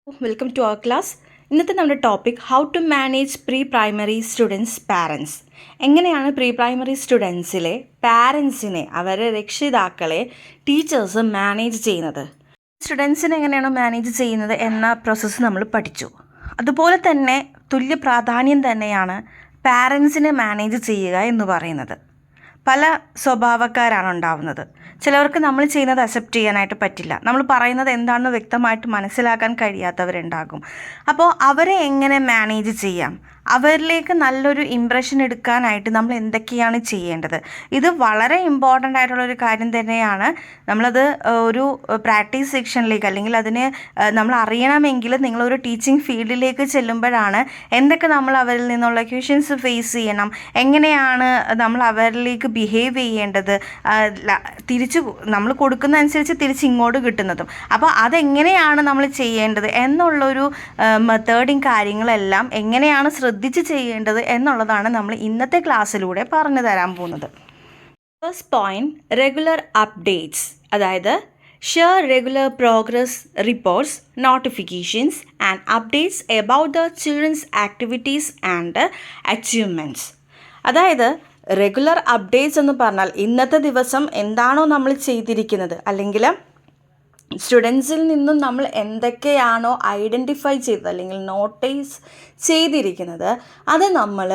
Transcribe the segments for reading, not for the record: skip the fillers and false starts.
Welcome to our class. ഇന്നത്തെ നമ്മുടെ topic how to manage pre primary students parents. എങ്ങനെയാണ് പ്രീ പ്രൈമറി സ്റ്റുഡൻസിലെ പാരൻസിനെ, അവരുടെ രക്ഷിതാക്കളെ ടീച്ചേഴ്സ് മാനേജ് ചെയ്യുന്നത്, സ്റ്റുഡൻസിനെ എങ്ങനെയാണോ മാനേജ് ചെയ്യുന്നത് എന്ന പ്രോസസ്സ് നമ്മൾ പഠിച്ചു. അതുപോലെ തന്നെ തുല്യ പ്രാധാന്യം തന്നെയാണ് പാരൻസിനെ മാനേജ് ചെയ്യുക എന്ന് പറയുന്നത്. പല സ്വഭാവക്കാരാണ് ഉണ്ടാവുന്നത്. ചിലവർക്ക് നമ്മൾ ചെയ്യുന്നത് അക്സെപ്റ്റ് ചെയ്യാനായിട്ട് പറ്റില്ല. നമ്മൾ പറയുന്നത് എന്താണെന്ന് വ്യക്തമായിട്ട് മനസ്സിലാക്കാൻ കഴിയാത്തവരുണ്ടാകും. അപ്പോൾ അവരെ എങ്ങനെ മാനേജ് ചെയ്യാം, അവരിലേക്ക് നല്ലൊരു ഇംപ്രഷൻ എടുക്കാനായിട്ട് നമ്മൾ എന്തൊക്കെയാണ് ചെയ്യേണ്ടത്? ഇത് വളരെ ഇമ്പോർട്ടൻ്റ് ആയിട്ടുള്ളൊരു കാര്യം തന്നെയാണ്. നമ്മളത് ഒരു പ്രാക്ടീസ് സെക്ഷനിലേക്ക് അല്ലെങ്കിൽ അതിന് നമ്മൾ അറിയണമെങ്കിൽ നിങ്ങളൊരു ടീച്ചിങ് ഫീൽഡിലേക്ക് ചെല്ലുമ്പോഴാണ് എന്തൊക്കെ നമ്മൾ അവരിൽ നിന്നുള്ള ക്വസ്റ്റ്യൻസ് ഫേസ് ചെയ്യണം, എങ്ങനെയാണ് നമ്മൾ അവരിലേക്ക് ബിഹേവ് ചെയ്യേണ്ടത്, തിരിച്ച് നമ്മൾ കൊടുക്കുന്ന അനുസരിച്ച് തിരിച്ച് ഇങ്ങോട്ട് കിട്ടുന്നതും, അപ്പോൾ അതെങ്ങനെയാണ് നമ്മൾ ചെയ്യേണ്ടത് എന്നുള്ളൊരു മെത്തേഡും കാര്യങ്ങളെല്ലാം എങ്ങനെയാണ് ശ്രദ്ധിച്ച് ചെയ്യേണ്ടത് എന്നുള്ളതാണ് നമ്മൾ ഇന്നത്തെ ക്ലാസ്സിലൂടെ പറഞ്ഞു തരാൻ പോകുന്നത്. First point, regular updates. അതായത് share regular progress reports, notifications and updates about the children's activities and achievements. അതായത് റെഗുലർ അപ്ഡേറ്റ്സ് എന്ന് പറഞ്ഞാൽ ഇന്നത്തെ ദിവസം എന്താണോ നമ്മൾ ചെയ്തിരിക്കുന്നത്, അല്ലെങ്കിൽ സ്റ്റുഡൻസിൽ നിന്നും നമ്മൾ എന്തൊക്കെയാണോ ഐഡൻറ്റിഫൈ ചെയ്തത് അല്ലെങ്കിൽ നോട്ടീസ് ചെയ്തിരിക്കുന്നത് അത് നമ്മൾ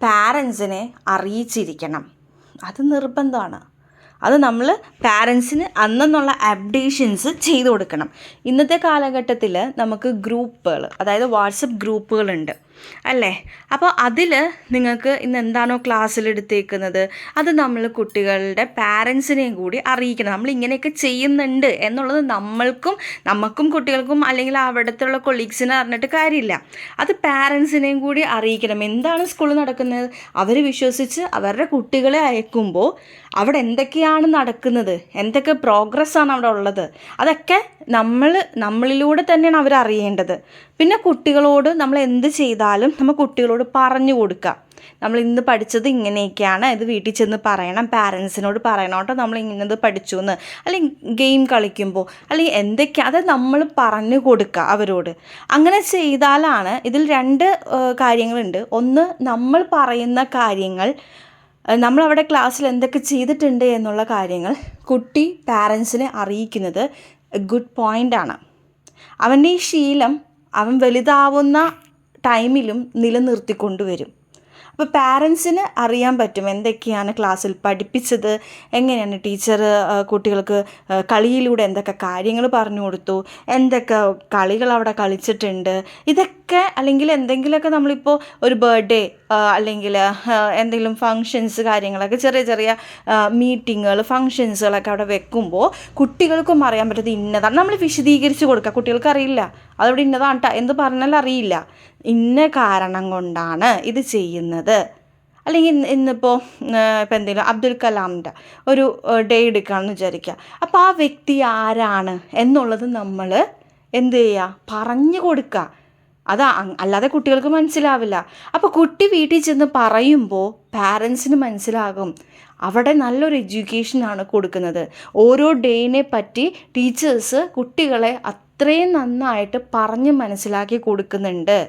പാരൻസിനെ അറിയിച്ചിരിക്കണം. അത് നിർബന്ധമാണ്. അത് നമ്മൾ പാരൻസിന് അന്നെന്നുള്ള അപ്ഡേഷൻസ് ചെയ്തു കൊടുക്കണം. ഇന്നത്തെ കാലഘട്ടത്തിൽ നമുക്ക് ഗ്രൂപ്പുകൾ, അതായത് വാട്സപ്പ് ഗ്രൂപ്പുകളുണ്ട് അല്ലേ? അപ്പോൾ അതിൽ നിങ്ങൾക്ക് ഇന്ന് എന്താണോ ക്ലാസ്സിലെടുത്തേക്കുന്നത് അത് നമ്മൾ കുട്ടികളുടെ പാരൻസിനെയും കൂടി അറിയിക്കണം. നമ്മൾ ഇങ്ങനെയൊക്കെ ചെയ്യുന്നുണ്ട് എന്നുള്ളത് നമുക്കും കുട്ടികൾക്കും അല്ലെങ്കിൽ അവിടുത്തെ കൊളീഗ്സിനെ അറിഞ്ഞിട്ട് കാര്യമില്ല. അത് പാരൻസിനെയും കൂടി അറിയിക്കണം. എന്താണ് സ്കൂളിൽ നടക്കുന്നത്, അവർ വിശ്വസിച്ച് അവരുടെ കുട്ടികളെ അയക്കുമ്പോൾ അവിടെ എന്തൊക്കെയാണ് നടക്കുന്നത്, എന്തൊക്കെ പ്രോഗ്രസ്സാണ് അവിടെ ഉള്ളത്, അതൊക്കെ നമ്മളിലൂടെ തന്നെയാണ് അവരറിയേണ്ടത്. പിന്നെ കുട്ടികളോട് നമ്മൾ എന്ത് ചെയ്താലും നമ്മൾ കുട്ടികളോട് പറഞ്ഞു കൊടുക്കുക. നമ്മൾ ഇന്ന് പഠിച്ചത് ഇങ്ങനെയൊക്കെയാണ്, ഇത് വീട്ടിൽ ചെന്ന് പറയണം, പാരൻസിനോട് പറയണം കേട്ടോ നമ്മൾ ഇന്നത് പഠിച്ചു എന്ന്, അല്ലെങ്കിൽ ഗെയിം കളിക്കുമ്പോൾ അല്ലെങ്കിൽ എന്തൊക്കെയാണ് അത് നമ്മൾ പറഞ്ഞു കൊടുക്കുക അവരോട്. അങ്ങനെ ചെയ്താലാണ് ഇതിൽ രണ്ട് കാര്യങ്ങളുണ്ട്. ഒന്ന്, നമ്മൾ പറയുന്ന കാര്യങ്ങൾ, നമ്മളവിടെ ക്ലാസ്സിൽ എന്തൊക്കെ ചെയ്തിട്ടുണ്ട് എന്നുള്ള കാര്യങ്ങൾ കുട്ടി പാരൻസിനെ അറിയിക്കുന്നത് ഗുഡ് പോയിൻ്റാണ്. അവൻ്റെ ഈ ശീലം അവൻ വലുതാവുന്ന ടൈമിലും നിലനിർത്തിക്കൊണ്ടുവരും. അപ്പോൾ പാരൻസിന് അറിയാൻ പറ്റും എന്തൊക്കെയാണ് ക്ലാസ്സിൽ പഠിപ്പിച്ചത്, എങ്ങനെയാണ് ടീച്ചർ കുട്ടികൾക്ക് കളിയിലൂടെ എന്തൊക്കെ കാര്യങ്ങൾ പറഞ്ഞു കൊടുത്തു, എന്തൊക്കെ കളികൾ അവിടെ കളിച്ചിട്ടുണ്ട്, ഇതൊക്കെ. അല്ലെങ്കിൽ എന്തെങ്കിലുമൊക്കെ നമ്മളിപ്പോൾ ഒരു ബർത്ത്ഡേ അല്ലെങ്കിൽ എന്തെങ്കിലും ഫങ്ഷൻസ് കാര്യങ്ങളൊക്കെ ചെറിയ ചെറിയ മീറ്റിങ്ങുകൾ ഫങ്ഷൻസുകളൊക്കെ അവിടെ വെക്കുമ്പോൾ കുട്ടികൾക്കും അറിയാൻ പറ്റുന്നത് ഇന്നതാണ്. നമ്മൾ വിശദീകരിച്ച് കൊടുക്കുക. കുട്ടികൾക്ക് അറിയില്ല അതവിടെ ഇന്നതാണ് കേട്ടോ എന്ന് പറഞ്ഞാൽ അറിയില്ല. ഇന്ന കാരണം കൊണ്ടാണ് ഇത് ചെയ്യുന്നത്. അല്ലെങ്കിൽ ഇന്നിപ്പോൾ എന്തെങ്കിലും അബ്ദുൽ കലാമിൻ്റെ ഒരു ഡേ എടുക്കുകയാണെന്ന് വിചാരിക്കുക. അപ്പോൾ ആ വ്യക്തി ആരാണ് എന്നുള്ളത് നമ്മൾ എന്ത് ചെയ്യുക, പറഞ്ഞു കൊടുക്കുക. അല്ലാതെ കുട്ടികൾക്ക് മനസ്സിലാവില്ല. അപ്പോൾ കുട്ടി വീട്ടിൽ ചെന്ന് പറയുമ്പോൾ പാരൻസിന് മനസ്സിലാകും അവിടെ നല്ലൊരു എഡ്യൂക്കേഷനാണ് കൊടുക്കുന്നത്. ഓരോ ഡേയിനെ പറ്റി ടീച്ചേഴ്സ് കുട്ടികളെ അത്രയും നന്നായിട്ട് പറഞ്ഞ് മനസ്സിലാക്കി കൊടുക്കുന്നുണ്ട്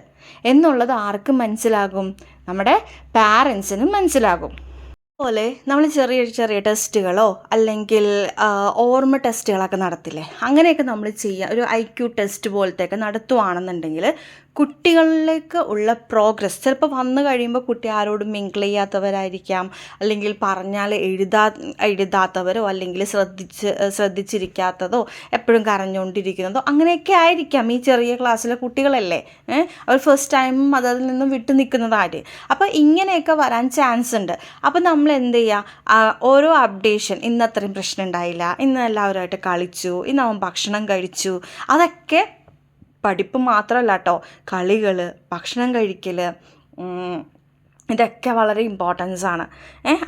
എന്നുള്ളത് ആർക്കും മനസ്സിലാകും, നമ്മുടെ പാരൻസിനും മനസ്സിലാകും. അതുപോലെ നമ്മൾ ചെറിയ ചെറിയ ടെസ്റ്റുകളോ അല്ലെങ്കിൽ ഓർമ്മ ടെസ്റ്റുകളൊക്കെ നടത്തില്ലേ, അങ്ങനെയൊക്കെ നമ്മൾ ചെയ്യുക. ഒരു IQ ടെസ്റ്റ് പോലത്തെയൊക്കെ നടത്തുവാണെന്നുണ്ടെങ്കിൽ കുട്ടികളിലേക്ക് ഉള്ള പ്രോഗ്രസ് ചിലപ്പോൾ വന്നു കഴിയുമ്പോൾ കുട്ടി ആരോടും മിങ്കിൾ ചെയ്യാത്തവരായിരിക്കാം, അല്ലെങ്കിൽ പറഞ്ഞാൽ എഴുതാത്തവരോ അല്ലെങ്കിൽ ശ്രദ്ധിച്ചിരിക്കാത്തതോ എപ്പോഴും കരഞ്ഞുകൊണ്ടിരിക്കുന്നതോ അങ്ങനെയൊക്കെ ആയിരിക്കാം. ഈ ചെറിയ ക്ലാസ്സിലെ കുട്ടികളല്ലേ, അവർ ഫസ്റ്റ് ടൈം അതിൽ നിന്നും വിട്ടു നിൽക്കുന്നതാര്. അപ്പോൾ ഇങ്ങനെയൊക്കെ വരാൻ ചാൻസ് ഉണ്ട്. അപ്പോൾ നമ്മൾ എന്ത് ചെയ്യുക, ഓരോ അപ്ഡേഷൻ, ഇന്ന് അത്രയും പ്രശ്നം ഉണ്ടായില്ല, ഇന്ന് എല്ലാവരുമായിട്ട് കളിച്ചു, ഇന്ന് അവൻ ഭക്ഷണം കഴിച്ചു, അതൊക്കെ പഠിപ്പ് മാത്രമല്ല കേട്ടോ, കളികൾ, ഭക്ഷണം കഴിക്കൽ, ഇതൊക്കെ വളരെ ഇമ്പോർട്ടൻസ് ആണ്.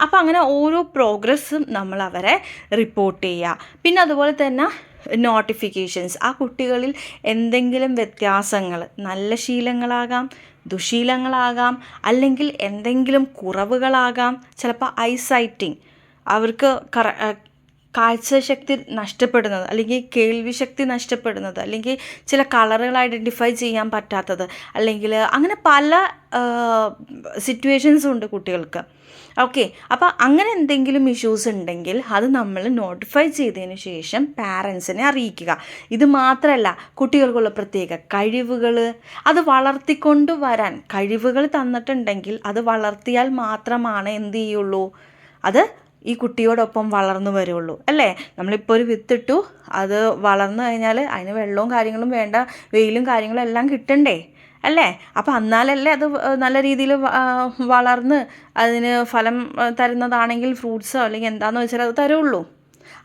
അപ്പോൾ അങ്ങനെ ഓരോ പ്രോഗ്രസ്സും നമ്മൾ അവരെ റിപ്പോർട്ട് ചെയ്യുക. പിന്നെ അതുപോലെ തന്നെ നോട്ടിഫിക്കേഷൻസ്, ആ കുട്ടികളിൽ എന്തെങ്കിലും വ്യത്യാസങ്ങൾ, നല്ല ശീലങ്ങളാകാം, ദുശീലങ്ങളാകാം, അല്ലെങ്കിൽ എന്തെങ്കിലും കുറവുകളാകാം. ചിലപ്പോൾ ഐസൈറ്റിങ്, അവർക്ക് കാഴ്ചശക്തി നഷ്ടപ്പെടുന്നത്, അല്ലെങ്കിൽ കേൾവി ശക്തി നഷ്ടപ്പെടുന്നത്, അല്ലെങ്കിൽ ചില കളറുകൾ ഐഡൻറ്റിഫൈ ചെയ്യാൻ പറ്റാത്തത്, അല്ലെങ്കിൽ അങ്ങനെ പല സിറ്റുവേഷൻസും ഉണ്ട് കുട്ടികൾക്ക്. ഓക്കെ, അപ്പോൾ അങ്ങനെ എന്തെങ്കിലും ഇഷ്യൂസ് ഉണ്ടെങ്കിൽ അത് നമ്മൾ നോട്ടിഫൈ ചെയ്തതിന് ശേഷം പാരൻസിനെ അറിയിക്കുക. ഇത് മാത്രമല്ല, കുട്ടികൾക്കുള്ള പ്രത്യേക കഴിവുകൾ അത് വളർത്തിക്കൊണ്ട് വരാൻ കഴിവുകൾ തന്നിട്ടുണ്ടെങ്കിൽ അത് വളർത്തിയാൽ മാത്രമാണ് എന്ത് ചെയ്യുള്ളൂ, അത് ഈ കുട്ടിയോടൊപ്പം വളർന്നു വരുള്ളൂ അല്ലേ. നമ്മളിപ്പോൾ ഒരു വിത്തിട്ടു, അത് വളർന്നു കഴിഞ്ഞാൽ അതിന് വെള്ളവും കാര്യങ്ങളും വേണ്ട, വെയിലും കാര്യങ്ങളും എല്ലാം കിട്ടണ്ടേ അല്ലേ. അപ്പോൾ എന്നാലല്ലേ അത് നല്ല രീതിയിൽ വളർന്ന് അതിന് ഫലം തരുന്നതാണെങ്കിൽ ഫ്രൂട്ട്സോ അല്ലെങ്കിൽ എന്താണെന്ന് വെച്ചാൽ അത് തരുള്ളൂ.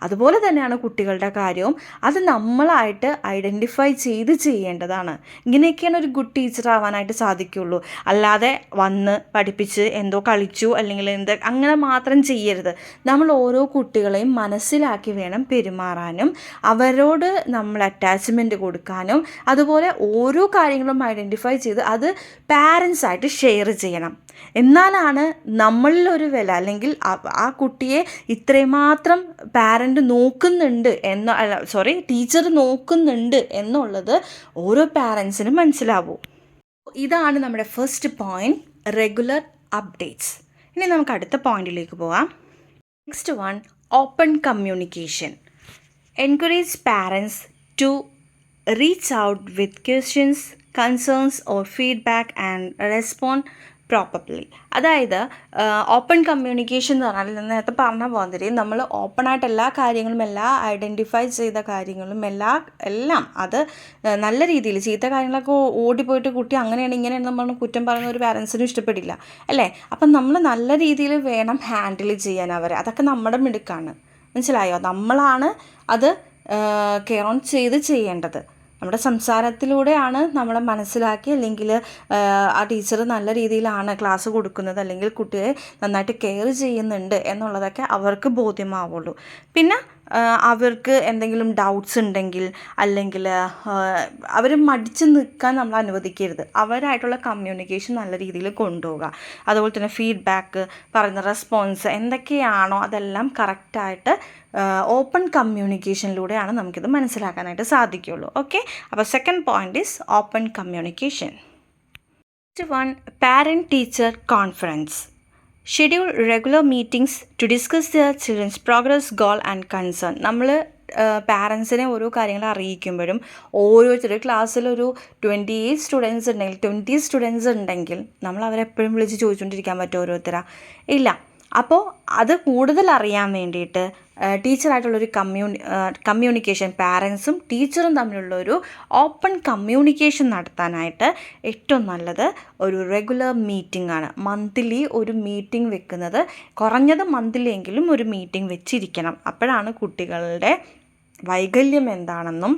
അതുപോലെ തന്നെയാണ് കുട്ടികളുടെ കാര്യവും. അത് നമ്മളായിട്ട് ഐഡൻറ്റിഫൈ ചെയ്ത് ചെയ്യേണ്ടതാണ്. ഇങ്ങനെയൊക്കെയാണ് ഒരു ഗുഡ് ടീച്ചർ ആവാനായിട്ട് സാധിക്കുകയുള്ളൂ. അല്ലാതെ വന്ന് പഠിപ്പിച്ച് എന്തോ കളിച്ചു അല്ലെങ്കിൽ അങ്ങനെ മാത്രം ചെയ്യരുത്. നമ്മൾ ഓരോ കുട്ടികളെയും മനസ്സിലാക്കി വേണം പെരുമാറാനും അവരോട് നമ്മൾ അറ്റാച്ച്മെൻറ്റ് കൊടുക്കാനും. അതുപോലെ ഓരോ കാര്യങ്ങളും ഐഡൻറ്റിഫൈ ചെയ്ത് അത് പാരൻസായിട്ട് ഷെയർ ചെയ്യണം. എന്നാലാണ് നമ്മളിലൊരു വില, അല്ലെങ്കിൽ ആ കുട്ടിയെ ഇത്രയും മാത്രം പാരൻ്റ് നോക്കുന്നുണ്ട് ടീച്ചർ നോക്കുന്നുണ്ട് എന്നുള്ളത് ഓരോ പാരൻസിനും മനസ്സിലാവൂ. ഇതാണ് നമ്മുടെ ഫസ്റ്റ് പോയിന്റ്, റെഗുലർ അപ്ഡേറ്റ്സ്. ഇനി നമുക്ക് അടുത്ത പോയിന്റിലേക്ക് പോകാം. Next one, open communication. Encourage parents to reach out with questions, concerns or feedback and respond properly. അതായത് ഓപ്പൺ കമ്മ്യൂണിക്കേഷൻ എന്ന് പറഞ്ഞാൽ നേരത്തെ പറഞ്ഞ പോലെ നമ്മൾ ഓപ്പണായിട്ട് എല്ലാ കാര്യങ്ങളും, എല്ലാ ഐഡൻറ്റിഫൈ ചെയ്ത കാര്യങ്ങളും എല്ലാം അത് നല്ല രീതിയിൽ, ചീത്ത കാര്യങ്ങളൊക്കെ ഓടിപ്പോയിട്ട് കുട്ടി അങ്ങനെയാണ് ഇങ്ങനെയാണെന്ന് പറഞ്ഞ് കുറ്റം പറയുന്ന ഒരു പാരൻസിനും ഇഷ്ടപ്പെടില്ല അല്ലേ. അപ്പം നമ്മൾ നല്ല രീതിയിൽ വേണം ഹാൻഡിൽ ചെയ്യാൻ അവരെ. അതൊക്കെ നമ്മുടെ മിടുക്കാണ്, മനസ്സിലായോ. നമ്മളാണ് അത് കെയർ ഓൺ ചെയ്ത് ചെയ്യേണ്ടത്. നമ്മുടെ സംസാരത്തിലൂടെയാണ് നമ്മളെ മനസ്സിലാക്കി, അല്ലെങ്കിൽ ആ ടീച്ചർ നല്ല രീതിയിലാണ് ക്ലാസ് കൊടുക്കുന്നത്, അല്ലെങ്കിൽ കുട്ടിയെ നന്നായിട്ട് കെയർ ചെയ്യുന്നുണ്ട് എന്നുള്ളതൊക്കെ അവർക്ക് ബോധ്യമാവുള്ളൂ. പിന്നെ അവർക്ക് എന്തെങ്കിലും ഡൗട്ട്സ് ഉണ്ടെങ്കിൽ, അല്ലെങ്കിൽ അവർ മടിച്ച് നിൽക്കാൻ നമ്മൾ അനുവദിക്കരുത്. അവരായിട്ടുള്ള കമ്മ്യൂണിക്കേഷൻ നല്ല രീതിയിൽ കൊണ്ടുപോവുക. അതുപോലെ തന്നെ ഫീഡ്ബാക്ക്, പറയുന്ന റെസ്പോൺസ് എന്തൊക്കെയാണോ അതെല്ലാം കറക്റ്റായിട്ട് ഓപ്പൺ കമ്മ്യൂണിക്കേഷനിലൂടെയാണ് നമുക്കിത് മനസ്സിലാക്കാനായിട്ട് സാധിക്കുകയുള്ളൂ. ഓക്കെ, അപ്പോൾ second point is open communication. Next one, parent teacher conference. Schedule regular meetings to discuss their childrens progress, goal and concern. നമ്മൾ പാരൻസിനെ ഓരോ കാര്യങ്ങൾ അറിയിക്കുമ്പോഴും ഓരോരുത്തർ ക്ലാസ്സിലൊരു 28 സ്റ്റുഡൻസ് ഉണ്ടെങ്കിൽ നമ്മൾ അവരെപ്പോഴും വിളിച്ച് ചോദിച്ചുകൊണ്ടിരിക്കാൻ പറ്റുമോ ഓരോരുത്തരാ? ഇല്ല. അപ്പോൾ അത് കൂടുതൽ അറിയാൻ വേണ്ടിയിട്ട് ടീച്ചറായിട്ടുള്ളൊരു കമ്മ്യൂണിക്കേഷൻ, പാരൻസും ടീച്ചറും തമ്മിലുള്ളൊരു ഓപ്പൺ കമ്മ്യൂണിക്കേഷൻ നടത്താനായിട്ട് ഏറ്റവും നല്ലത് ഒരു റെഗുലർ മീറ്റിംഗ് ആണ്. മന്ത്ലി ഒരു മീറ്റിംഗ് വെക്കുന്നത്, കുറഞ്ഞത് മന്ത്ലി എങ്കിലും ഒരു മീറ്റിംഗ് വെച്ചിരിക്കണം. അപ്പോഴാണ് കുട്ടികളുടെ വൈകല്യം എന്താണെന്നും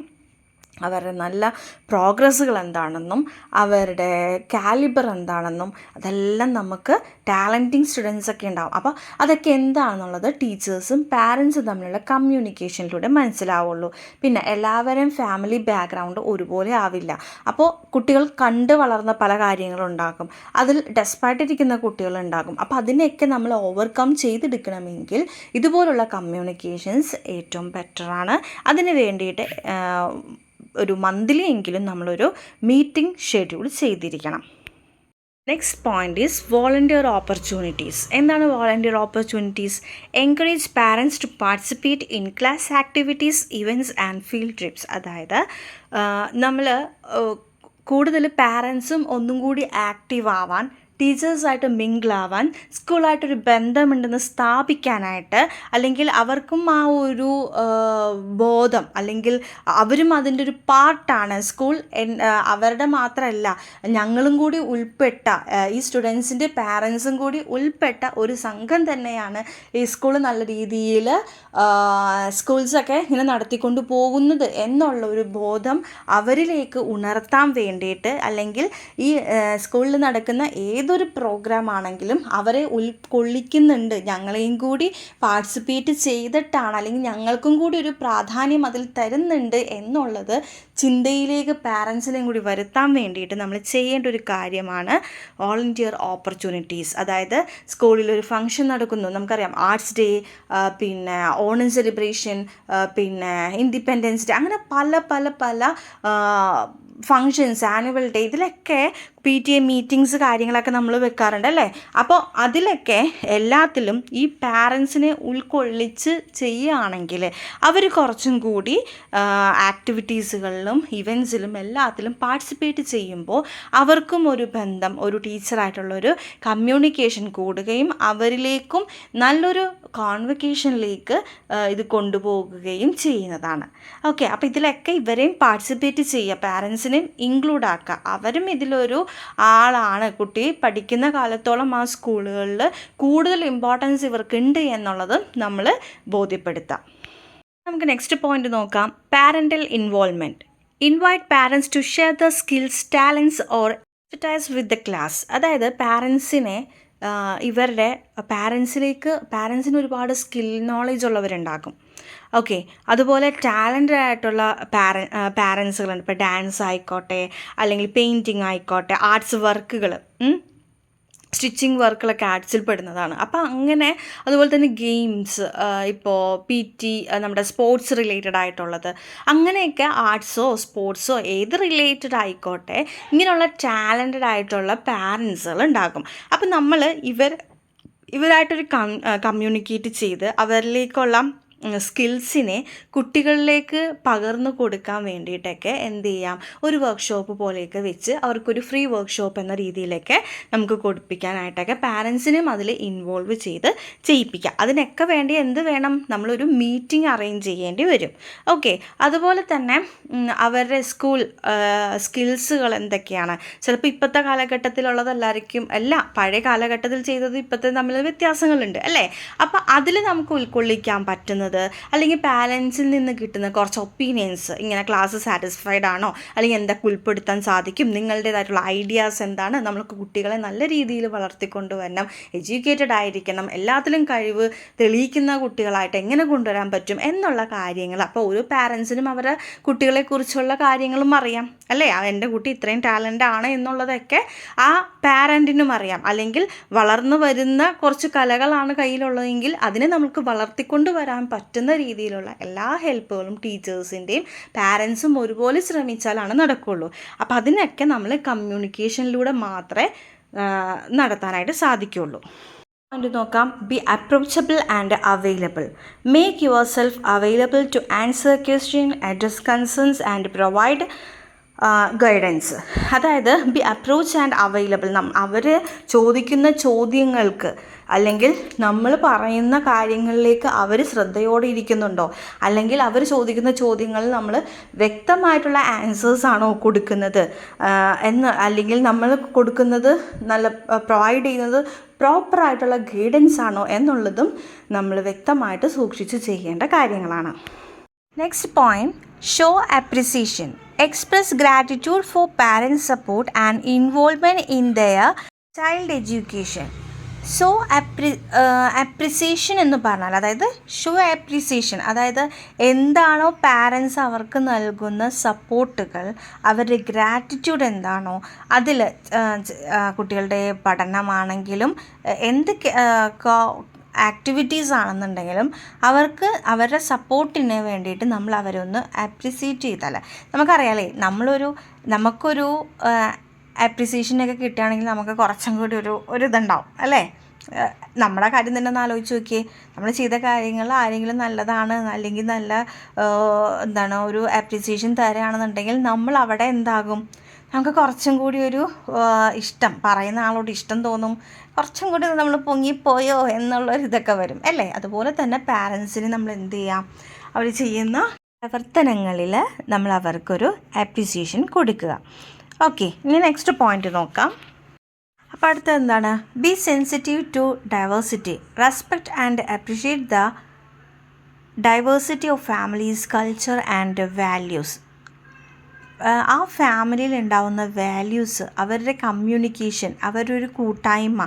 അവരുടെ നല്ല പ്രോഗ്രസ്സുകൾ എന്താണെന്നും അവരുടെ കാലിബർ എന്താണെന്നും അതെല്ലാം നമുക്ക് ടാലൻറ്റിങ് സ്റ്റുഡൻസൊക്കെ ഉണ്ടാവും. അപ്പോൾ അതൊക്കെ എന്താണെന്നുള്ളത് ടീച്ചേഴ്സും പാരൻസും തമ്മിലുള്ള കമ്മ്യൂണിക്കേഷനിലൂടെ മനസ്സിലാവുള്ളൂ. പിന്നെ എല്ലാവരെയും ഫാമിലി ബാക്ക്ഗ്രൗണ്ട് ഒരുപോലെ ആവില്ല. അപ്പോൾ കുട്ടികൾ കണ്ട് വളർന്ന പല കാര്യങ്ങളുണ്ടാകും, അതിൽ ഡെസ്പായിട്ടിരിക്കുന്ന കുട്ടികളുണ്ടാകും. അപ്പോൾ അതിനെയൊക്കെ നമ്മൾ ഓവർകം ചെയ്തെടുക്കണമെങ്കിൽ ഇതുപോലുള്ള കമ്മ്യൂണിക്കേഷൻസ് ഏറ്റവും ബെറ്ററാണ്. അതിന് വേണ്ടിയിട്ട് ഒരു മന്ത്ലി എങ്കിലും നമ്മളൊരു മീറ്റിംഗ് ഷെഡ്യൂൾ ചെയ്തിരിക്കണം. Next point is volunteer opportunities. എന്താണ് volunteer opportunities? Encourage parents to participate in class activities, events and field trips. അതായത് നമ്മൾ കൂടുതൽ പാരൻസും ഒന്നും കൂടി ആക്റ്റീവ് ആവാൻ, ടീച്ചേഴ്സായിട്ട് മിങ്കിളാവാൻ, സ്കൂളായിട്ടൊരു ബന്ധമുണ്ടെന്ന് സ്ഥാപിക്കാനായിട്ട്, അല്ലെങ്കിൽ അവർക്കും ആ ഒരു ബോധം, അല്ലെങ്കിൽ അവരും അതിൻ്റെ ഒരു പാർട്ടാണ്. സ്കൂൾ അവരുടെ മാത്രമല്ല, ഞങ്ങളും കൂടി ഉൾപ്പെട്ട, ഈ സ്റ്റുഡൻസിൻ്റെ പാരൻസും കൂടി ഉൾപ്പെട്ട ഒരു സംഘം തന്നെയാണ് ഈ സ്കൂൾ നല്ല രീതിയിൽ സ്കൂൾസൊക്കെ ഇങ്ങനെ നടത്തിക്കൊണ്ട് പോകുന്നത് എന്നുള്ള ഒരു ബോധം അവരിലേക്ക് ഉണർത്താൻ വേണ്ടിയിട്ട്, അല്ലെങ്കിൽ ഈ സ്കൂളിൽ നടക്കുന്ന ഏതൊരു പ്രോഗ്രാം ആണെങ്കിലും അവരെ ഉൾക്കൊള്ളിക്കുന്നുണ്ട്, ഞങ്ങളെയും കൂടി പാർട്ടിസിപ്പേറ്റ് ചെയ്തിട്ടാണ്, അല്ലെങ്കിൽ ഞങ്ങൾക്കും കൂടി ഒരു പ്രാധാന്യം അതിൽ തരുന്നുണ്ട് എന്നുള്ളത് ചിന്തയിലേക്ക് പാരൻസിനെയും കൂടി വരുത്താൻ വേണ്ടിയിട്ട് നമ്മൾ ചെയ്യേണ്ട ഒരു കാര്യമാണ് വോളണ്ടിയർ ഓപ്പർച്യൂണിറ്റീസ്. അതായത് സ്കൂളിലൊരു ഫംഗ്ഷൻ നടക്കുന്നു, നമുക്കറിയാം ആർട്സ് ഡേ, പിന്നെ ഓണം സെലിബ്രേഷൻ, പിന്നെ ഇൻഡിപെൻഡൻസ് ഡേ, അങ്ങനെ പല പല പല ഫങ്ഷൻസ്, ആനുവൽ ഡേ, ഇതിലൊക്കെ PTA മീറ്റിങ്സ് കാര്യങ്ങളൊക്കെ നമ്മൾ വെക്കാറുണ്ട് അല്ലേ. അപ്പോൾ അതിലൊക്കെ എല്ലാത്തിലും ഈ പാരൻസിനെ ഉൾക്കൊള്ളിച്ച് ചെയ്യുകയാണെങ്കിൽ അവർ കുറച്ചും കൂടി ആക്ടിവിറ്റീസുകളിലും ഇവൻസിലും എല്ലാത്തിലും പാർട്ടിസിപ്പേറ്റ് ചെയ്യുമ്പോൾ അവർക്കും ഒരു ബന്ധം, ഒരു ടീച്ചറായിട്ടുള്ളൊരു കമ്മ്യൂണിക്കേഷൻ കൂടുകയും അവരിലേക്കും നല്ലൊരു കോൺവെക്കേഷനിലേക്ക് ഇത് കൊണ്ടുപോകുകയും ചെയ്യുന്നതാണ്. ഓക്കെ, അപ്പോൾ ഇതിലൊക്കെ ഇവരെയും പാർട്ടിസിപ്പേറ്റ് ചെയ്യുക, പാരൻസിനെയും ഇൻക്ലൂഡ് ആക്കുക. അവരും ഇതിലൊരു ആളാണ്. കുട്ടി പഠിക്കുന്ന കാലത്തോളം ആ സ്കൂളുകളിൽ കൂടുതൽ ഇമ്പോർട്ടൻസ് ഇവർക്കുണ്ട് എന്നുള്ളത് നമ്മൾ ബോധ്യപ്പെടുത്താം. നമുക്ക് നെക്സ്റ്റ് പോയിന്റ് നോക്കാം. Parental involvement. Invite parents to share the skills, talents or expertise with the class. അതായത് പാരൻസിനെ ഇവരുടെ പാരൻസിന് ഒരുപാട് സ്കിൽ നോളേജ് ഉള്ളവരുണ്ടാകും. ഓക്കെ, അതുപോലെ ടാലൻറ്റഡ് ആയിട്ടുള്ള പാരൻസുകളുണ്ട്. ഇപ്പോൾ ഡാൻസ് ആയിക്കോട്ടെ, അല്ലെങ്കിൽ പെയിൻറ്റിങ് ആയിക്കോട്ടെ, ആർട്സ് വർക്കുകൾ, സ്റ്റിച്ചിങ് വർക്കുകളൊക്കെ ആർട്സിൽ പെടുന്നതാണ്. അപ്പോൾ അങ്ങനെ അതുപോലെ തന്നെ ഗെയിംസ്, ഇപ്പോൾ PT, നമ്മുടെ സ്പോർട്സ് റിലേറ്റഡ് ആയിട്ടുള്ളത്, അങ്ങനെയൊക്കെ ആർട്സോ സ്പോർട്സോ ഏത് റിലേറ്റഡ് ആയിക്കോട്ടെ, ഇങ്ങനെയുള്ള ടാലൻറ്റഡ് ആയിട്ടുള്ള പാരൻസുകൾ ഉണ്ടാകും. അപ്പം നമ്മൾ ഇവരായിട്ടൊരു കമ്മ്യൂണിക്കേറ്റ് ചെയ്ത് അവരിലേക്കുള്ള സ്കിൽസിനെ കുട്ടികളിലേക്ക് പകർന്നു കൊടുക്കാൻ വേണ്ടിയിട്ടൊക്കെ എന്ത് ചെയ്യാം, ഒരു വർക്ക്ഷോപ്പ് പോലെയൊക്കെ വെച്ച് അവർക്കൊരു ഫ്രീ വർക്ക്ഷോപ്പ് എന്ന രീതിയിലൊക്കെ നമുക്ക് കൊടുപ്പിക്കാനായിട്ടൊക്കെ പാരൻസിനും അതിൽ ഇൻവോൾവ് ചെയ്യിപ്പിക്കാം. അതിനൊക്കെ വേണ്ടി എന്ത് വേണം, നമ്മളൊരു മീറ്റിംഗ് അറേഞ്ച് ചെയ്യേണ്ടി വരും. ഓക്കെ, അതുപോലെ തന്നെ അവരുടെ സ്കിൽസുകൾ എന്തൊക്കെയാണ്, ചിലപ്പോൾ ഇപ്പോഴത്തെ കാലഘട്ടത്തിലുള്ളതല്ലായിരിക്കും, പഴയ കാലഘട്ടത്തിൽ ചെയ്തത് ഇപ്പോഴത്തെ തമ്മിൽ വ്യത്യാസങ്ങളുണ്ട് അല്ലേ. അപ്പോൾ അതിൽ നമുക്ക് ഉൾക്കൊള്ളിക്കാൻ പറ്റുന്നത്, അല്ലെങ്കിൽ പാരൻസിൽ നിന്ന് കിട്ടുന്ന കുറച്ച് ഒപ്പീനിയൻസ്, ഇങ്ങനെ ക്ലാസ് സാറ്റിസ്ഫൈഡ് ആണോ, അല്ലെങ്കിൽ എന്തൊക്കെ ഉൾപ്പെടുത്താൻ സാധിക്കും, നിങ്ങളുടേതായിട്ടുള്ള ഐഡിയാസ് എന്താണ്, നമ്മൾക്ക് കുട്ടികളെ നല്ല രീതിയിൽ വളർത്തിക്കൊണ്ടുവരണം, എഡ്യൂക്കേറ്റഡ് ആയിരിക്കണം, എല്ലാത്തിലും കഴിവ് തെളിയിക്കുന്ന കുട്ടികളായിട്ട് എങ്ങനെ കൊണ്ടുവരാൻ പറ്റും എന്നുള്ള കാര്യങ്ങൾ. അപ്പോൾ ഓരോ പാരൻസിനും അവരുടെ കുട്ടികളെക്കുറിച്ചുള്ള കാര്യങ്ങളും അറിയാം അല്ലേ. എൻ്റെ കുട്ടി ഇത്രയും ടാലൻ്റ് ആണ് എന്നുള്ളതൊക്കെ ആ പാരൻറ്റിനും അറിയാം. അല്ലെങ്കിൽ വളർന്നു വരുന്ന കുറച്ച് കലകളാണ് കയ്യിലുള്ളതെങ്കിൽ അതിനെ നമുക്ക് വളർത്തിക്കൊണ്ട് വരാൻ പറ്റുന്ന രീതിയിലുള്ള എല്ലാ ഹെൽപ്പുകളും ടീച്ചേഴ്സിൻ്റെയും പാരൻസും ഒരുപോലെ ശ്രമിച്ചാലാണ് നടക്കുകയുള്ളൂ. അപ്പോൾ അതിനൊക്കെ നമ്മൾ കമ്മ്യൂണിക്കേഷനിലൂടെ മാത്രമേ നടത്താനായിട്ട് സാധിക്കുകയുള്ളൂ. നോക്കാം. Be approachable and available. Make yourself available to answer question, address concerns and provide guidance. അതായത് ബി അപ്രോച്ച് ആൻഡ് അവൈലബിൾ. അവർ ചോദിക്കുന്ന ചോദ്യങ്ങൾക്ക് അല്ലെങ്കിൽ നമ്മൾ പറയുന്ന കാര്യങ്ങളിലേക്ക് അവർ ശ്രദ്ധയോടെ ഇരിക്കുന്നുണ്ടോ, അല്ലെങ്കിൽ അവർ ചോദിക്കുന്ന ചോദ്യങ്ങളിൽ നമ്മൾ വ്യക്തമായിട്ടുള്ള ആൻസേഴ്സ് ആണോ കൊടുക്കുന്നത് അല്ലെങ്കിൽ നമ്മൾ കൊടുക്കുന്നത് പ്രൊവൈഡ് ചെയ്യുന്നത് പ്രോപ്പറായിട്ടുള്ള ഗൈഡൻസ് ആണോ എന്നുള്ളതും നമ്മൾ വ്യക്തമായിട്ട് സൂക്ഷിച്ച് ചെയ്യേണ്ട കാര്യങ്ങളാണ്. Next point, show appreciation. Express gratitude for parents' support and involvement in their child education. Show appreciation എന്ന് പറഞ്ഞാൽ, അതായത് ഷോ അപ്രിസിയേഷൻ, അതായത് എന്താണോ പാരൻസ് അവർക്ക് നൽകുന്ന സപ്പോർട്ടുകൾ, അവരുടെ ഗ്രാറ്റിറ്റ്യൂഡ് എന്താണോ അതിൽ, കുട്ടികളുടെ പഠനമാണെങ്കിലും എന്ത് ആക്ടിവിറ്റീസ് ആണെന്നുണ്ടെങ്കിലും അവർക്ക് അവരുടെ സപ്പോർട്ടിന് വേണ്ടിയിട്ട് നമ്മൾ അവരൊന്ന് അപ്രിസിയേറ്റ് ചെയ്താൽ, നമുക്കറിയാമല്ലേ, നമുക്കൊരു അപ്രിസിയേഷനൊക്കെ കിട്ടുകയാണെങ്കിൽ നമുക്ക് കുറച്ചും കൂടി ഒരു ഇതുണ്ടാവും അല്ലേ. നമ്മുടെ കാര്യം തന്നെ ഒന്ന് ആലോചിച്ച് നോക്കിയേ. നമ്മൾ ചെയ്ത കാര്യങ്ങൾ ആരെങ്കിലും നല്ലതാണ് അല്ലെങ്കിൽ ഒരു അപ്രിസിയേഷൻ തരാണെന്നുണ്ടെങ്കിൽ നമ്മൾ അവിടെ എന്താകും, നമുക്ക് കുറച്ചും കൂടി ഒരു ഇഷ്ടം, പറയുന്ന ആളോട് ഇഷ്ടം തോന്നും, കുറച്ചും കൂടി നമ്മൾ പൊങ്ങിപ്പോയോ എന്നുള്ളൊരിതൊക്കെ വരും അല്ലേ. അതുപോലെ തന്നെ പാരൻസിന് നമ്മൾ എന്ത് ചെയ്യാം, അവർ ചെയ്യുന്ന പ്രവർത്തനങ്ങളിൽ നമ്മൾ അവർക്കൊരു അപ്രിസിയേഷൻ കൊടുക്കുക. ഓക്കെ, ഇനി നെക്സ്റ്റ് പോയിന്റ് നോക്കാം. അപ്പോൾ അടുത്ത എന്താണ്, be sensitive to diversity. Respect and appreciate the diversity of families, culture and values. ആ ഫാമിലിയിൽ ഉണ്ടാവുന്ന വാല്യൂസ്, അവരുടെ കമ്മ്യൂണിക്കേഷൻ, അവരുടെ ഒരു കൂട്ടായ്മ,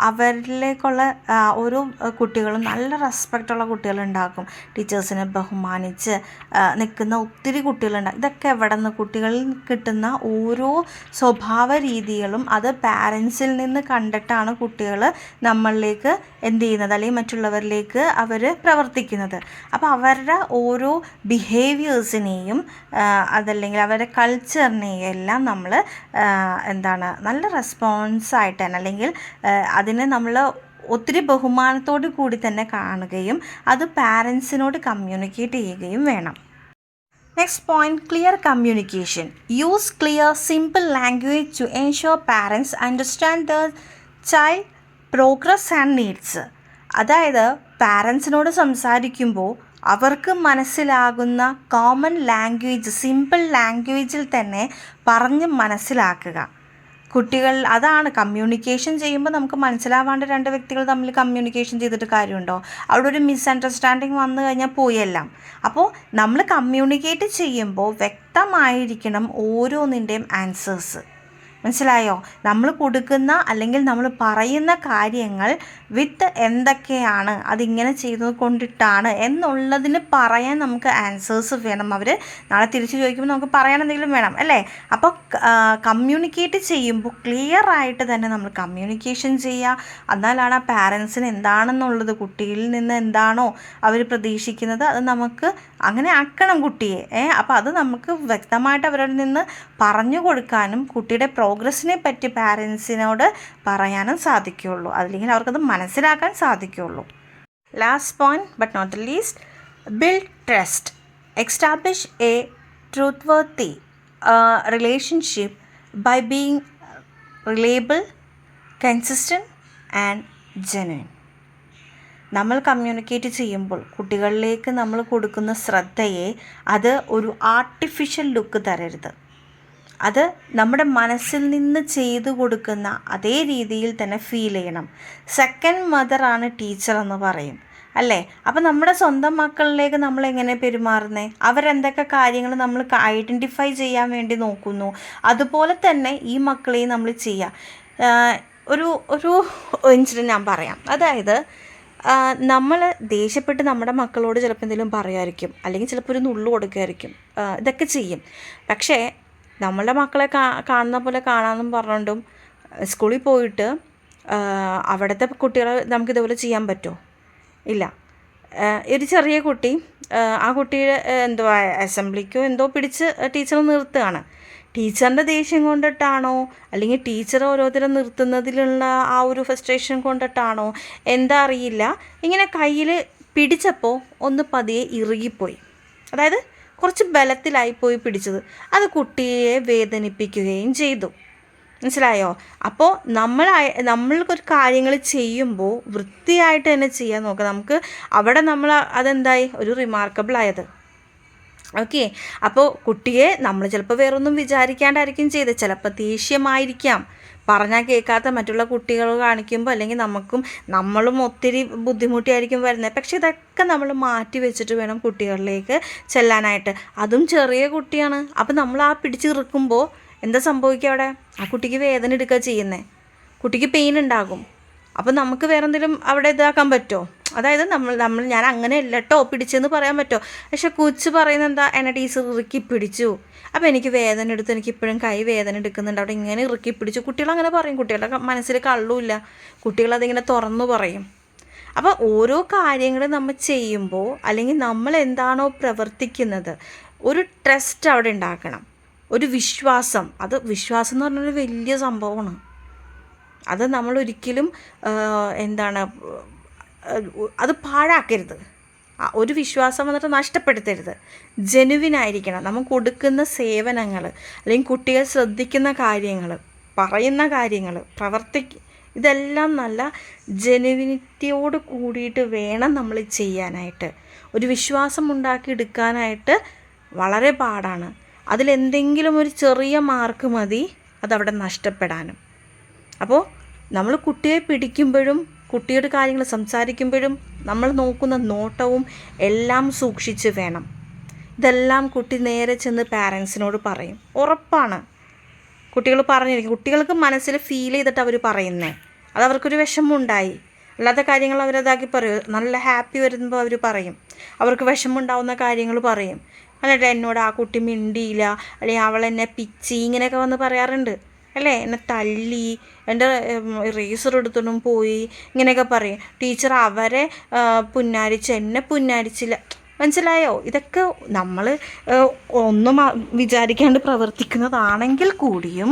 അവരിലേക്കുള്ള ഓരോ കുട്ടികളും നല്ല റെസ്പെക്റ്റുള്ള കുട്ടികളുണ്ടാകും. ടീച്ചേഴ്സിനെ ബഹുമാനിച്ച് നിൽക്കുന്ന ഒത്തിരി കുട്ടികളുണ്ടാകും. ഇതൊക്കെ എവിടെ നിന്ന്? കുട്ടികളിൽ കിട്ടുന്ന ഓരോ സ്വഭാവ രീതികളും അത് പാരൻസിൽ നിന്ന് കണ്ടിട്ടാണ് കുട്ടികൾ നമ്മളിലേക്ക് എന്ത് ചെയ്യുന്നത്, അല്ലെങ്കിൽ മറ്റുള്ളവരിലേക്ക് അവർ പ്രവർത്തിക്കുന്നത്. അപ്പോൾ അവരുടെ ഓരോ ബിഹേവിയേഴ്സിനെയും അതല്ലെങ്കിൽ അവരുടെ കൾച്ചറിനെയും എല്ലാം നമ്മൾ നല്ല റെസ്പോൺസായിട്ട് തന്നെ, അല്ലെങ്കിൽ അതിനെ നമ്മൾ ഒത്തിരി ബഹുമാനത്തോടു കൂടി തന്നെ കാണുകയും അത് പാരൻസിനോട് കമ്മ്യൂണിക്കേറ്റ് ചെയ്യുകയും വേണം. Next point, clear communication. Use clear simple language to ensure parents understand the child progress and needs. അതായത് പാരൻസിനോട് സംസാരിക്കുമ്പോൾ അവർക്ക് മനസ്സിലാകുന്ന കോമൺ ലാംഗ്വേജ്, സിമ്പിൾ ലാംഗ്വേജിൽ തന്നെ പറഞ്ഞ് മനസ്സിലാക്കുക. കുട്ടികൾ അതാണ് കമ്മ്യൂണിക്കേഷൻ ചെയ്യുമ്പോൾ നമുക്ക് മനസ്സിലാവാണ്ട് രണ്ട് വ്യക്തികൾ തമ്മിൽ കമ്മ്യൂണിക്കേഷൻ ചെയ്തിട്ട് കാര്യമുണ്ടോ? അവിടെ ഒരു മിസ്അണ്ടർസ്റ്റാൻഡിങ് വന്നു കഴിഞ്ഞാൽ പോയെല്ലാം. അപ്പോൾ നമ്മൾ കമ്മ്യൂണിക്കേറ്റ് ചെയ്യുമ്പോൾ വ്യക്തമായിരിക്കണം ഓരോന്നിൻ്റെയും ആൻസേഴ്സ്. മനസ്സിലായോ? നമ്മൾ കൊടുക്കുന്ന അല്ലെങ്കിൽ നമ്മൾ പറയുന്ന കാര്യങ്ങൾ വിത്ത് എന്തൊക്കെയാണ്, അതിങ്ങനെ ചെയ്തത് കൊണ്ടിട്ടാണ് എന്നുള്ളതിന് പറയാൻ നമുക്ക് ആൻസേഴ്സ് വേണം. അവർ നാളെ തിരിച്ച് ചോദിക്കുമ്പോൾ നമുക്ക് പറയാൻ എന്തെങ്കിലും വേണം അല്ലേ? അപ്പോൾ കമ്മ്യൂണിക്കേറ്റ് ചെയ്യുമ്പോൾ ക്ലിയർ ആയിട്ട് തന്നെ നമ്മൾ കമ്മ്യൂണിക്കേഷൻ ചെയ്യുക. എന്നാലാണ് ആ പാരൻസിന് എന്താണെന്നുള്ളത്, കുട്ടിയിൽ നിന്ന് എന്താണോ അവർ പ്രതീക്ഷിക്കുന്നത് അത് നമുക്ക് അങ്ങനെ ആക്കണം കുട്ടിയെ. അപ്പോൾ അത് നമുക്ക് വ്യക്തമായിട്ട് അവരിൽ നിന്ന് പറഞ്ഞു കൊടുക്കാനും കുട്ടിയുടെ പ്രോഗ്രസ്സിനെ പറ്റി പാരൻസിനോട് പറയാനും സാധിക്കുകയുള്ളൂ. അല്ലെങ്കിൽ അവർക്കത് മനസ്സിലാക്കാൻ സാധിക്കുകയുള്ളൂ. Last point but not the least, build trust. Establish a trustworthy relationship by being reliable, consistent and genuine. നമ്മൾ കമ്മ്യൂണിക്കേറ്റ് ചെയ്യുമ്പോൾ കുട്ടികളിലേക്ക് നമ്മൾ കൊടുക്കുന്ന ശ്രദ്ധയെ അത് ഒരു ആർട്ടിഫിഷ്യൽ ലുക്ക് തരരുത്. അത് നമ്മുടെ മനസ്സിൽ നിന്ന് ചെയ്തു കൊടുക്കുന്ന അതേ രീതിയിൽ തന്നെ ഫീൽ ചെയ്യണം. സെക്കൻഡ് മദറാണ് ടീച്ചർ എന്ന് പറയും അല്ലേ? അപ്പോൾ നമ്മുടെ സ്വന്തം മക്കളിലേക്ക് നമ്മൾ എങ്ങനെ പെരുമാറുന്നത്, അവരെന്തൊക്കെ കാര്യങ്ങൾ നമ്മൾ ഐഡൻറ്റിഫൈ ചെയ്യാൻ വേണ്ടി നോക്കുന്നു, അതുപോലെ തന്നെ ഈ മക്കളെയും നമ്മൾ ചെയ്യുക. ഒരു ഇൻസിഡൻറ്റ് ഞാൻ പറയാം. അതായത് നമ്മൾ ദേഷ്യപ്പെട്ട് നമ്മുടെ മക്കളോട് ചിലപ്പോൾ എന്തെങ്കിലും പറയുമായിരിക്കും, അല്ലെങ്കിൽ ചിലപ്പോൾ ഒരു നുള്ളു കൊടുക്കുമായിരിക്കും, ഇതൊക്കെ ചെയ്യും. പക്ഷേ നമ്മളുടെ മക്കളെ കാണുന്ന പോലെ കാണാമെന്നും പറഞ്ഞുകൊണ്ടും സ്കൂളിൽ പോയിട്ട് അവിടുത്തെ കുട്ടികളെ നമുക്കിതുപോലെ ചെയ്യാൻ പറ്റുമോ? ഇല്ല. ഒരു ചെറിയ കുട്ടി, ആ കുട്ടിയുടെ അസംബ്ലിക്കോ എന്തോ പിടിച്ച് ടീച്ചർ നിർത്തുകയാണ്. ടീച്ചറിൻ്റെ ദേഷ്യം കൊണ്ടിട്ടാണോ, അല്ലെങ്കിൽ ടീച്ചർ ഓരോരുത്തരെ നിർത്തുന്നതിലുള്ള ആ ഒരു ഫ്രസ്ട്രേഷൻ കൊണ്ടിട്ടാണോ എന്താ അറിയില്ല, ഇങ്ങനെ കയ്യിൽ പിടിച്ചപ്പോൾ ഒന്ന് പതിയെ ഇറുകിപ്പോയി. അതായത് കുറച്ച് ബലത്തിലായിപ്പോയി പിടിച്ചത്. അത് കുട്ടിയെ വേദനിപ്പിക്കുകയും ചെയ്തു. മനസ്സിലായോ? അപ്പോൾ നമ്മൾക്കൊരു കാര്യങ്ങൾ ചെയ്യുമ്പോൾ വൃത്തിയായിട്ട് തന്നെ ചെയ്യാൻ നോക്കുക. നമുക്ക് അവിടെ നമ്മൾ അതെന്തായി ഒരു റിമാർക്കബിൾ ആയത്. ഓക്കെ, അപ്പോൾ കുട്ടിയെ നമ്മൾ ചിലപ്പോൾ വേറൊന്നും വിചാരിക്കാണ്ടായിരിക്കും ചെയ്തത്. ചിലപ്പോൾ ദേഷ്യമായിരിക്കാം, പറഞ്ഞാൽ കേൾക്കാത്ത മറ്റുള്ള കുട്ടികൾ കാണിക്കുമ്പോൾ, അല്ലെങ്കിൽ നമ്മളും ഒത്തിരി ബുദ്ധിമുട്ടിയായിരിക്കും വരുന്നത്. പക്ഷെ ഇതൊക്കെ നമ്മൾ മാറ്റി വെച്ചിട്ട് വേണം കുട്ടികളിലേക്ക് ചെല്ലാനായിട്ട്. അതും ചെറിയ കുട്ടിയാണ്. അപ്പോൾ നമ്മൾ ആ പിടിച്ചിറുക്കുമ്പോൾ എന്താ സംഭവിക്കുക? അവിടെ ആ കുട്ടിക്ക് വേദന എടുക്കുക ചെയ്യുന്നത്, കുട്ടിക്ക് പെയിൻ ഉണ്ടാകും. അപ്പോൾ നമുക്ക് വേറെ എന്തെങ്കിലും അവിടെ ഇതാക്കാൻ പറ്റുമോ? അതായത് ഞാൻ അങ്ങനെ അല്ല കേട്ടോ പിടിച്ചെന്ന് പറയാൻ പറ്റുമോ? പക്ഷെ കൊച്ച് പറയുന്നത് എന്താ, എന്നെ ടീച്ചർ ഇറുക്കി പിടിച്ചു, അപ്പോൾ എനിക്ക് വേദന എടുത്ത്, എനിക്കിപ്പോഴും കൈ വേദന എടുക്കുന്നുണ്ട്, അവിടെ ഇങ്ങനെ ഇറുക്കി പിടിച്ചു. കുട്ടികളങ്ങനെ പറയും. കുട്ടികളുടെ മനസ്സിൽ കള്ളുമില്ല, കുട്ടികളതിങ്ങനെ തുറന്നു പറയും. അപ്പോൾ ഓരോ കാര്യങ്ങൾ നമ്മൾ ചെയ്യുമ്പോൾ, അല്ലെങ്കിൽ നമ്മൾ എന്താണോ പ്രവർത്തിക്കുന്നത്, ഒരു ട്രസ്റ്റ് അവിടെ ഉണ്ടാക്കണം, ഒരു വിശ്വാസം. വിശ്വാസം എന്ന് പറഞ്ഞൊരു വലിയ സംഭവമാണ്. അത് നമ്മളൊരിക്കലും അത് പാഴാക്കരുത്. ഒരു വിശ്വാസം വന്നിട്ട് നഷ്ടപ്പെടുത്തരുത്. ജെനുവിനായിരിക്കണം നമ്മൾ കൊടുക്കുന്ന സേവനങ്ങൾ, അല്ലെങ്കിൽ കുട്ടികൾ ശ്രദ്ധിക്കുന്ന കാര്യങ്ങൾ, പറയുന്ന കാര്യങ്ങൾ, ഇതെല്ലാം നല്ല ജെനുവിനിറ്റിയോട് കൂടിയിട്ട് വേണം നമ്മൾ ചെയ്യാനായിട്ട്. ഒരു വിശ്വാസം ഉണ്ടാക്കിയെടുക്കാനായിട്ട് വളരെ പാടാണ്. അതിലെന്തെങ്കിലും ഒരു ചെറിയ മാർക്ക് മതി അതവിടെ നഷ്ടപ്പെടാനും. അപ്പോൾ നമ്മൾ കുട്ടിയെ പിടിക്കുമ്പോഴും കുട്ടിയുടെ കാര്യങ്ങൾ സംസാരിക്കുമ്പോഴും നമ്മൾ നോക്കുന്ന നോട്ടവും എല്ലാം സൂക്ഷിച്ച് വേണം. ഇതെല്ലാം കുട്ടി നേരെ ചെന്ന് പാരൻസിനോട് പറയും. ഉറപ്പാണ് കുട്ടികൾ പറഞ്ഞിരിക്കും. കുട്ടികൾക്ക് മനസ്സിൽ ഫീൽ ചെയ്തിട്ട് അവർ പറയുന്നേ. അതവർക്കൊരു വിഷമമുണ്ടായി, അല്ലാത്ത കാര്യങ്ങൾ അവരതാക്കി പറയും. നല്ല ഹാപ്പി വരുമ്പോൾ അവർ പറയും, അവർക്ക് വിഷമമുണ്ടാവുന്ന കാര്യങ്ങൾ പറയും. അല്ലെ എന്നോട് ആ കുട്ടി മിണ്ടിയില്ല, അല്ലെങ്കിൽ അവൾ എന്നെ പിച്ചി, ഇങ്ങനെയൊക്കെ വന്ന് പറയാറുണ്ട് അല്ലേ. എന്നെ തല്ലി, എൻ്റെ ഇറേസർ എടുത്തോണ്ടും പോയി, ഇങ്ങനെയൊക്കെ പറയും. ടീച്ചർ അവരെ പുന്നാരിച്ച് എന്നെ പുന്നാരിച്ചില്ല. മനസ്സിലായോ? ഇതൊക്കെ നമ്മൾ ഒന്നും വിചാരിക്കാണ്ട് പ്രവർത്തിക്കുന്നതാണെങ്കിൽ കൂടിയും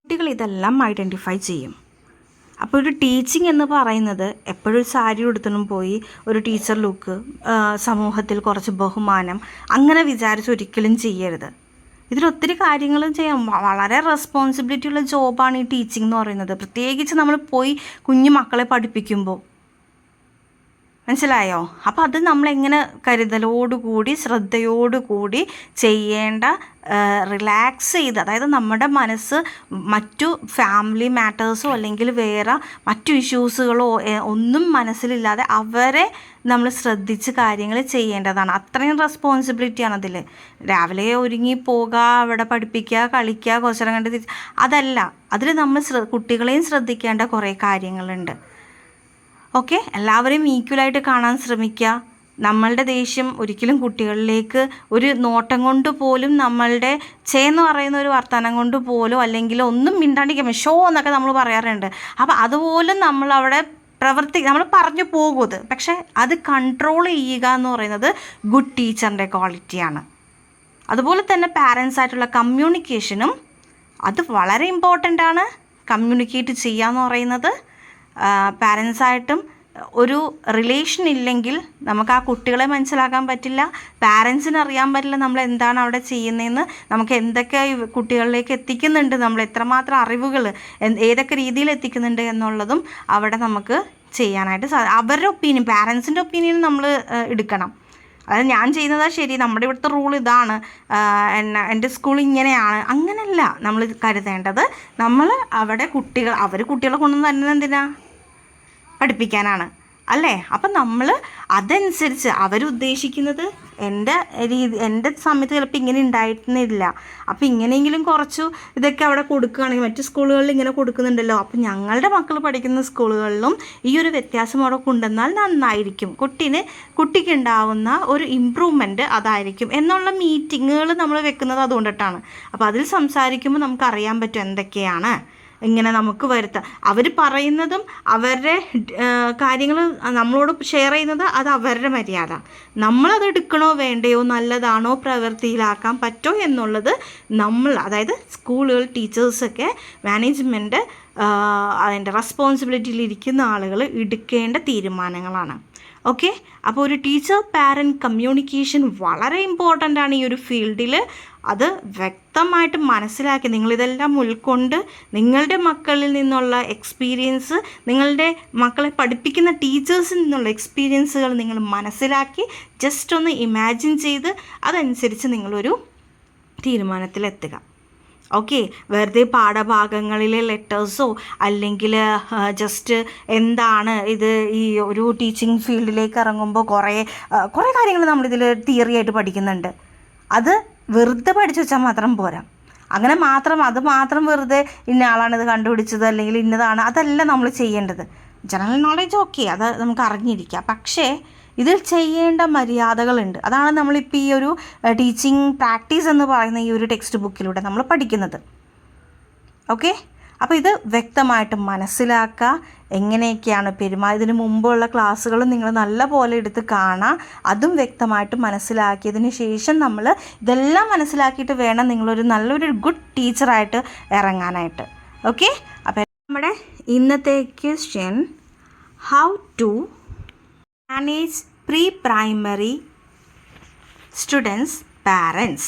കുട്ടികൾ ഇതെല്ലാം ഐഡൻറ്റിഫൈ ചെയ്യും. അപ്പോൾ ഒരു ടീച്ചിങ് എന്ന് പറയുന്നത് എപ്പോഴും സാരി ഉടുത്തണം പോയി ഒരു ടീച്ചർ ലുക്ക്, സമൂഹത്തിൽ കുറച്ച് ബഹുമാനം, അങ്ങനെ വിചാരിച്ച് ഒരിക്കലും ചെയ്യരുത്. ഇതിലൊത്തിരി കാര്യങ്ങളും ചെയ്യാം. വളരെ റെസ്പോൺസിബിലിറ്റി ഉള്ള ജോബാണ് ഈ ടീച്ചിങ് എന്ന് പറയുന്നത്. പ്രത്യേകിച്ച് നമ്മൾ പോയി കുഞ്ഞു മക്കളെ പഠിപ്പിക്കുമ്പോൾ. മനസ്സിലായോ? അപ്പോൾ അത് നമ്മളെങ്ങനെ കരുതലോടുകൂടി ശ്രദ്ധയോടുകൂടി ചെയ്യേണ്ട, റിലാക്സ് ചെയ്ത്, അതായത് നമ്മുടെ മനസ്സ് മറ്റു ഫാമിലി മാറ്റേഴ്സോ അല്ലെങ്കിൽ വേറെ മറ്റു ഇഷ്യൂസുകളോ ഒന്നും മനസ്സിലില്ലാതെ അവരെ നമ്മൾ ശ്രദ്ധിച്ച് കാര്യങ്ങൾ ചെയ്യേണ്ടതാണ്. അത്രയും റെസ്പോൺസിബിലിറ്റിയാണ് അതിൽ. രാവിലെ ഒരുങ്ങി പോകുക, അവിടെ പഠിപ്പിക്കുക, കളിക്കുക, കുറച്ചേരം കണ്ട് അതല്ല. അതിൽ നമ്മൾ കുട്ടികളെയും ശ്രദ്ധിക്കേണ്ട കുറേ കാര്യങ്ങളുണ്ട്. ഓക്കെ, എല്ലാവരെയും ഈക്വലായിട്ട് കാണാൻ ശ്രമിക്കുക. നമ്മളുടെ ദേഷ്യം ഒരിക്കലും കുട്ടികളിലേക്ക് ഒരു നോട്ടം കൊണ്ട് പോലും, നമ്മളുടെ ചേന്ന് പറയുന്ന ഒരു വർത്തമാനം കൊണ്ട് പോലും, അല്ലെങ്കിൽ ഒന്നും മിണ്ടാണ്ടിരിക്കാൻ ഷോ എന്നൊക്കെ നമ്മൾ പറയാറുണ്ട്. അപ്പോൾ അതുപോലും നമ്മളവിടെ നമ്മൾ പറഞ്ഞു പോകുന്നത്. പക്ഷേ അത് കൺട്രോൾ ചെയ്യുക എന്ന് പറയുന്നത് ഗുഡ് ടീച്ചറിൻ്റെ ക്വാളിറ്റിയാണ്. അതുപോലെ തന്നെ പാരൻസായിട്ടുള്ള കമ്മ്യൂണിക്കേഷനും അത് വളരെ ഇമ്പോർട്ടൻ്റ് ആണ്. കമ്മ്യൂണിക്കേറ്റ് ചെയ്യുക എന്ന് പറയുന്നത് പാരൻസായിട്ടും ഒരു റിലേഷൻ ഇല്ലെങ്കിൽ നമുക്ക് ആ കുട്ടികളെ മനസ്സിലാക്കാൻ പറ്റില്ല, പാരൻസിന് അറിയാൻ പറ്റില്ല നമ്മൾ എന്താണ് അവിടെ ചെയ്യുന്നതെന്ന്, നമുക്ക് എന്തൊക്കെ കുട്ടികളിലേക്ക് എത്തിക്കുന്നുണ്ട്, നമ്മൾ എത്രമാത്രം അറിവുകൾ ഏതൊക്കെ രീതിയിൽ എത്തിക്കുന്നുണ്ട് എന്നുള്ളതും അവിടെ നമുക്ക് ചെയ്യാനായിട്ട് അവരുടെ ഒപ്പീനിയൻ, പാരൻസിൻ്റെ ഒപ്പീനിയൻ നമ്മൾ എടുക്കണം. അതായത് ഞാൻ ചെയ്യുന്നതാ ശരി, നമ്മുടെ ഇവിടുത്തെ റൂൾ ഇതാണ്, എൻ്റെ സ്കൂൾ ഇങ്ങനെയാണ്, അങ്ങനെയല്ല നമ്മൾ കരുതേണ്ടത്. നമ്മൾ അവിടെ കുട്ടികളെ കൊണ്ടുവന്ന് തന്നെ എന്തിനാ പഠിപ്പിക്കാനാണ് അല്ലേ. അപ്പം നമ്മൾ അതനുസരിച്ച് അവരുദ്ദേശിക്കുന്നത് എൻ്റെ സമയത്ത് ചിലപ്പോൾ ഇങ്ങനെ ഉണ്ടായിരുന്നില്ല, അപ്പോൾ ഇങ്ങനെയെങ്കിലും കുറച്ചു ഇതൊക്കെ അവിടെ കൊടുക്കുകയാണെങ്കിൽ, മറ്റു സ്കൂളുകളിൽ ഇങ്ങനെ കൊടുക്കുന്നുണ്ടല്ലോ, അപ്പോൾ ഞങ്ങളുടെ മക്കൾ പഠിക്കുന്ന സ്കൂളുകളിലും ഈ ഒരു വ്യത്യാസം അവിടെ കൊണ്ടുവന്നാൽ നന്നായിരിക്കും, കുട്ടിക്ക് ഉണ്ടാവുന്ന ഒരു ഇമ്പ്രൂവ്മെൻറ്റ് അതായിരിക്കും എന്നുള്ള മീറ്റിങ്ങുകൾ നമ്മൾ വെക്കുന്നത് അതുകൊണ്ടിട്ടാണ്. അപ്പോൾ അതിൽ സംസാരിക്കുമ്പോൾ നമുക്കറിയാൻ പറ്റും എന്തൊക്കെയാണ് ഇങ്ങനെ നമുക്ക് വരുത്താം. അവർ പറയുന്നതും അവരുടെ കാര്യങ്ങൾ നമ്മളോട് ഷെയർ ചെയ്യുന്നത് അത് അവരുടെ മര്യാദ. നമ്മളത് എടുക്കണോ വേണ്ടയോ, നല്ലതാണോ പ്രവൃത്തിയിലാക്കാൻ പറ്റുമോ എന്നുള്ളത് അതായത് സ്കൂളുകൾ, ടീച്ചേഴ്സൊക്കെ, മാനേജ്മെൻറ്റ്, അതിൻ്റെ റെസ്പോൺസിബിലിറ്റിയിലിരിക്കുന്ന ആളുകൾ എടുക്കേണ്ട തീരുമാനങ്ങളാണ്. ഓക്കെ, അപ്പോൾ ഒരു ടീച്ചർ പാരൻറ്റ് കമ്മ്യൂണിക്കേഷൻ വളരെ ഇമ്പോർട്ടൻ്റ് ആണ് ഈ ഒരു ഫീൽഡിൽ. അത് വ്യക്തമായിട്ട് മനസ്സിലാക്കി നിങ്ങളിതെല്ലാം ഉൾക്കൊണ്ട് നിങ്ങളുടെ മക്കളിൽ നിന്നുള്ള എക്സ്പീരിയൻസ്, നിങ്ങളുടെ മക്കളെ പഠിപ്പിക്കുന്ന ടീച്ചേഴ്സിൽ നിന്നുള്ള എക്സ്പീരിയൻസുകൾ നിങ്ങൾ മനസ്സിലാക്കി ജസ്റ്റ് ഒന്ന് ഇമാജിൻ ചെയ്ത് അതനുസരിച്ച് നിങ്ങളൊരു തീരുമാനത്തിലെത്തുക. ഓക്കെ, വെറുതെ പാഠഭാഗങ്ങളിലെ ലെറ്റേഴ്സോ അല്ലെങ്കിൽ ജസ്റ്റ് എന്താണ് ഇത്, ഈ ഒരു ടീച്ചിങ് ഫീൽഡിലേക്ക് ഇറങ്ങുമ്പോൾ കുറേ കാര്യങ്ങൾ നമ്മളിതിൽ തിയറി ആയിട്ട് പഠിക്കുന്നുണ്ട്. അത് വെറുതെ പഠിച്ചു വെച്ചാൽ മാത്രം പോരാ. അത് മാത്രം വെറുതെ ഇന്ന ആളാണിത് കണ്ടുപിടിച്ചത് അല്ലെങ്കിൽ ഇന്നതാണ്, അതല്ല നമ്മൾ ചെയ്യേണ്ടത്. ജനറൽ നോളേജ് ഓക്കെ, അത് നമുക്ക് അറിഞ്ഞിരിക്കാം. പക്ഷേ ഇതിൽ ചെയ്യേണ്ട മര്യാദകളുണ്ട്. അതാണ് നമ്മളിപ്പോൾ ഈ ഒരു ടീച്ചിങ് പ്രാക്ടീസ് എന്ന് പറയുന്ന ഈ ഒരു ടെക്സ്റ്റ് ബുക്കിലൂടെ നമ്മൾ പഠിക്കുന്നത്. ഓക്കെ, അപ്പോൾ ഇത് വ്യക്തമായിട്ട് മനസ്സിലാക്കുക, എങ്ങനെയൊക്കെയാണ് ഇതിന് മുമ്പുള്ള ക്ലാസ്സുകളും നിങ്ങൾ നല്ല പോലെ എടുത്ത് കാണുക. അതും വ്യക്തമായിട്ട് മനസ്സിലാക്കിയതിന് ശേഷം നമ്മൾ ഇതെല്ലാം മനസ്സിലാക്കിയിട്ട് വേണം നല്ലൊരു ഗുഡ് ടീച്ചറായിട്ട് ഇറങ്ങാനായിട്ട്. ഓക്കെ, അപ്പോൾ നമ്മുടെ ഇന്നത്തെ question, how to manage pre-primary students' parents.